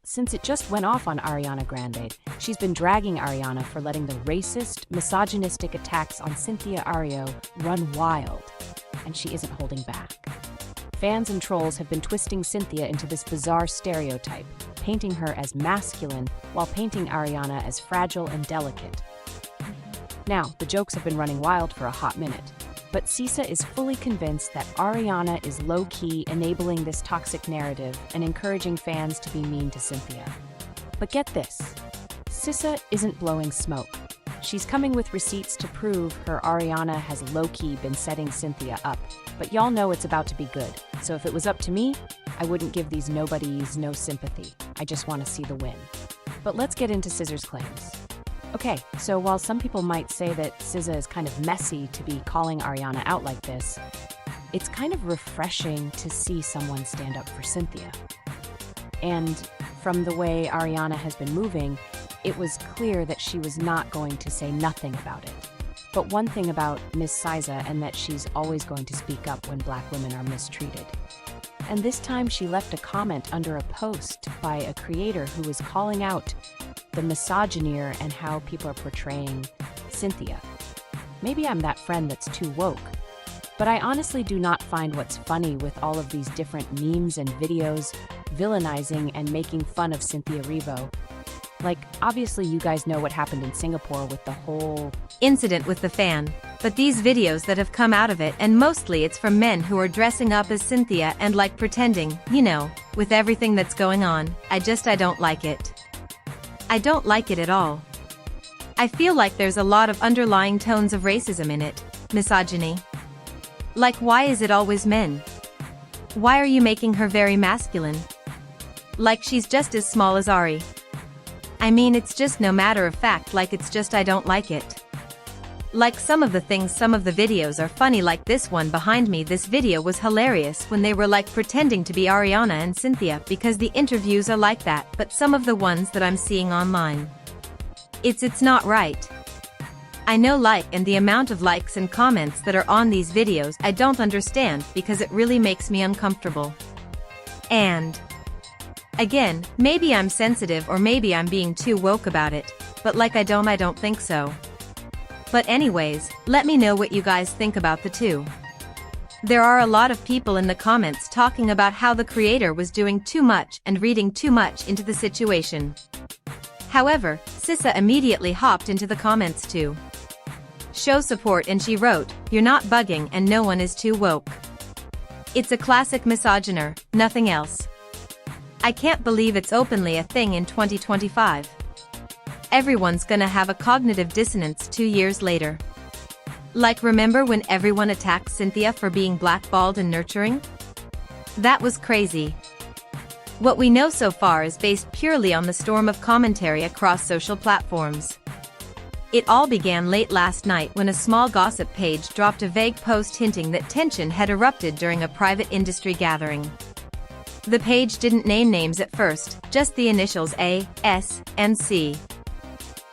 Since it just went off on Ariana Grande, she's been dragging Ariana for letting the racist, misogynistic attacks on Cynthia Arivo run wild, and she isn't holding back. Fans and trolls have been twisting Cynthia into this bizarre stereotype, painting her as masculine while painting Ariana as fragile and delicate. Now, the jokes have been running wild for a hot minute, but SZA is fully convinced that Ariana is low-key enabling this toxic narrative and encouraging fans to be mean to Cynthia. But get this, SZA isn't blowing smoke. She's coming with receipts to prove her Ariana has low-key been setting Cynthia up. But y'all know it's about to be good, so if it was up to me, I wouldn't give these nobodies no sympathy. I just want to see the win. But let's get into SZA's claims. Okay, so while some people might say that SZA is kind of messy to be calling Ariana out like this, it's kind of refreshing to see someone stand up for Cynthia. And from the way Ariana has been moving, it was clear that she was not going to say nothing about it. But one thing about Miss SZA, and that she's always going to speak up when Black women are mistreated. And this time she left a comment under a post by a creator who was calling out the misogyny and how people are portraying Cynthia. Maybe I'm that friend that's too woke, but I honestly do not find what's funny with all of these different memes and videos villainizing and making fun of Cynthia Erivo. Like, obviously you guys know what happened in Singapore with the whole incident with the fan, but these videos that have come out of it, and mostly it's from men who are dressing up as Cynthia and like pretending, you know, with everything that's going on, I don't like it. I don't like it at all. I feel like there's a lot of underlying tones of racism in it, misogyny. Like, why is it always men? Why are you making her very masculine? Like she's just as small as Ari. I mean, it's just no matter of fact, like it's just I don't like it. Like some of the videos are funny, like this one behind me. This video was hilarious when they were like pretending to be Ariana and Cynthia because the interviews are like that, but some of the ones that I'm seeing online, it's not right. I know, like, and the amount of likes and comments that are on these videos I don't understand because it really makes me uncomfortable. And again, maybe I'm sensitive or maybe I'm being too woke about it, but like I don't think so. But anyways, let me know what you guys think about the two. There are a lot of people in the comments talking about how the creator was doing too much and reading too much into the situation. However, SZA immediately hopped into the comments to show support, and she wrote, "You're not bugging and no one is too woke. It's a classic misogyner, nothing else. I can't believe it's openly a thing in 2025. Everyone's gonna have a cognitive dissonance 2 years later. Like, remember when everyone attacked Cynthia for being blackballed and nurturing? That was crazy. What we know so far is based purely on the storm of commentary across social platforms. It all began late last night when a small gossip page dropped a vague post hinting that tension had erupted during a private industry gathering. The page didn't name names at first, just the initials A, S, and C.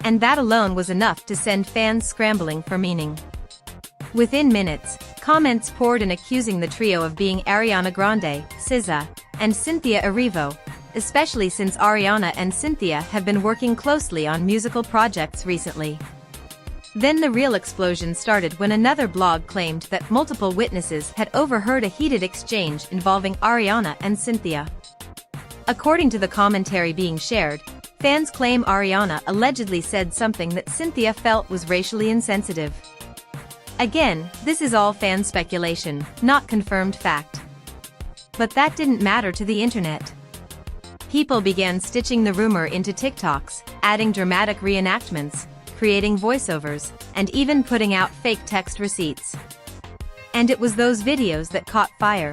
And that alone was enough to send fans scrambling for meaning. Within minutes, comments poured in accusing the trio of being Ariana Grande, SZA, and Cynthia Erivo, especially since Ariana and Cynthia have been working closely on musical projects recently. Then the real explosion started when another blog claimed that multiple witnesses had overheard a heated exchange involving Ariana and Cynthia. According to the commentary being shared, fans claim Ariana allegedly said something that Cynthia felt was racially insensitive. Again, this is all fan speculation, not confirmed fact. But that didn't matter to the internet. People began stitching the rumor into TikToks, adding dramatic reenactments, creating voiceovers, and even putting out fake text receipts. And it was those videos that caught fire.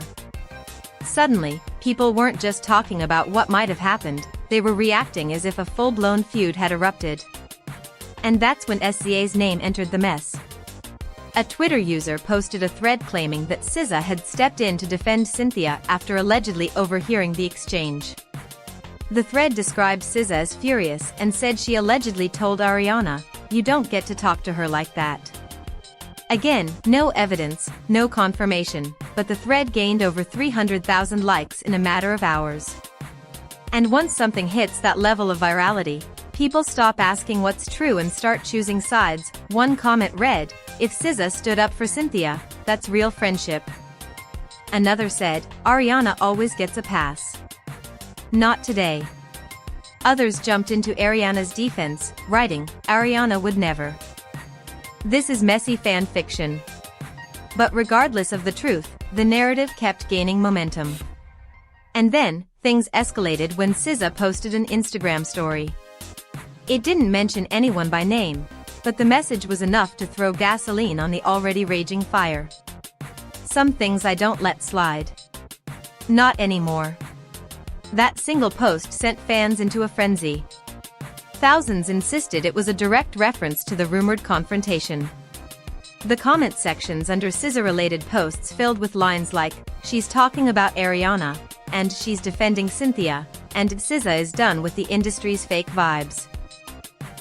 Suddenly, people weren't just talking about what might have happened, they were reacting as if a full-blown feud had erupted. And that's when SZA's name entered the mess. A Twitter user posted a thread claiming that SZA had stepped in to defend Cynthia after allegedly overhearing the exchange. The thread described SZA as furious and said she allegedly told Ariana, "You don't get to talk to her like that." Again, no evidence, no confirmation, but the thread gained over 300,000 likes in a matter of hours. And once something hits that level of virality, people stop asking what's true and start choosing sides. One comment read, "If SZA stood up for Cynthia, that's real friendship." Another said, "Ariana always gets a pass. Not today." Others jumped into Ariana's defense, writing, "Ariana would never." This is messy fan fiction. But regardless of the truth, the narrative kept gaining momentum. And then, things escalated when SZA posted an Instagram story. It didn't mention anyone by name, but the message was enough to throw gasoline on the already raging fire. Some things I don't let slide. Not anymore. That single post sent fans into a frenzy. Thousands insisted it was a direct reference to the rumored confrontation. The comment sections under SZA-related posts filled with lines like, "She's talking about Ariana," and "She's defending Cynthia," and "SZA is done with the industry's fake vibes."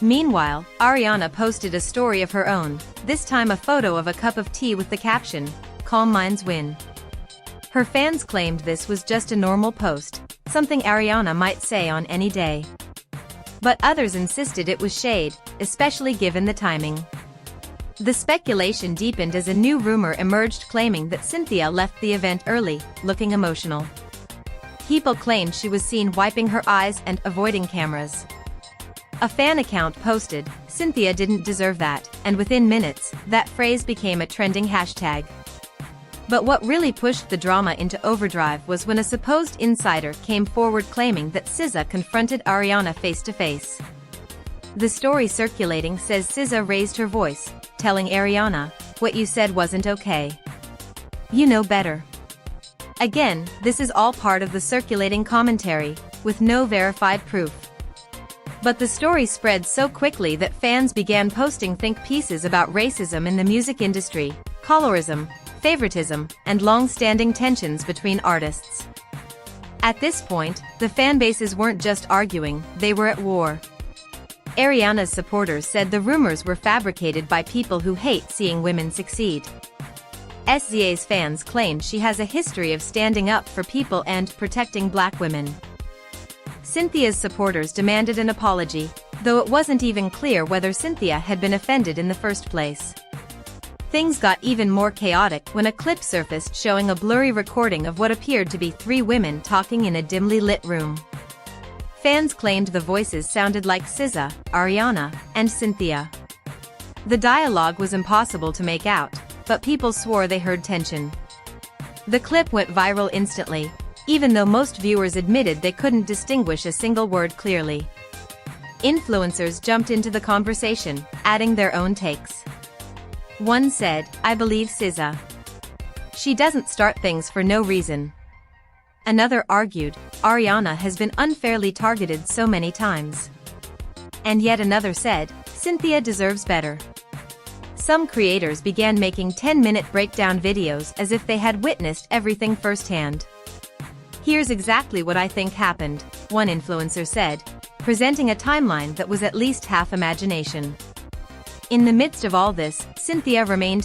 Meanwhile, Ariana posted a story of her own, this time a photo of a cup of tea with the caption, "Calm minds win." Her fans claimed this was just a normal post, something Ariana might say on any day. But others insisted it was shade, especially given the timing. The speculation deepened as a new rumor emerged claiming that Cynthia left the event early, looking emotional. People claimed she was seen wiping her eyes and avoiding cameras. A fan account posted, "Cynthia didn't deserve that," and within minutes, that phrase became a trending hashtag. But what really pushed the drama into overdrive was when a supposed insider came forward claiming that SZA confronted Ariana face-to-face. The story circulating says SZA raised her voice, telling Ariana, "What you said wasn't okay. You know better." Again, this is all part of the circulating commentary, with no verified proof. But the story spread so quickly that fans began posting think pieces about racism in the music industry, colorism, favoritism, and long-standing tensions between artists. At this point, the fanbases weren't just arguing, they were at war. Ariana's supporters said the rumors were fabricated by people who hate seeing women succeed. SZA's fans claimed she has a history of standing up for people and protecting Black women. Cynthia's supporters demanded an apology, though it wasn't even clear whether Cynthia had been offended in the first place. Things got even more chaotic when a clip surfaced showing a blurry recording of what appeared to be three women talking in a dimly lit room. Fans claimed the voices sounded like SZA, Ariana, and Cynthia. The dialogue was impossible to make out, but people swore they heard tension. The clip went viral instantly, even though most viewers admitted they couldn't distinguish a single word clearly. Influencers jumped into the conversation, adding their own takes. One said, "I believe SZA. She doesn't start things for no reason." Another argued, "Ariana has been unfairly targeted so many times." And yet another said, "Cynthia deserves better." Some creators began making 10-minute breakdown videos as if they had witnessed everything firsthand. "Here's exactly what I think happened," one influencer said, presenting a timeline that was at least half imagination. In the midst of all this, Cynthia remained silent.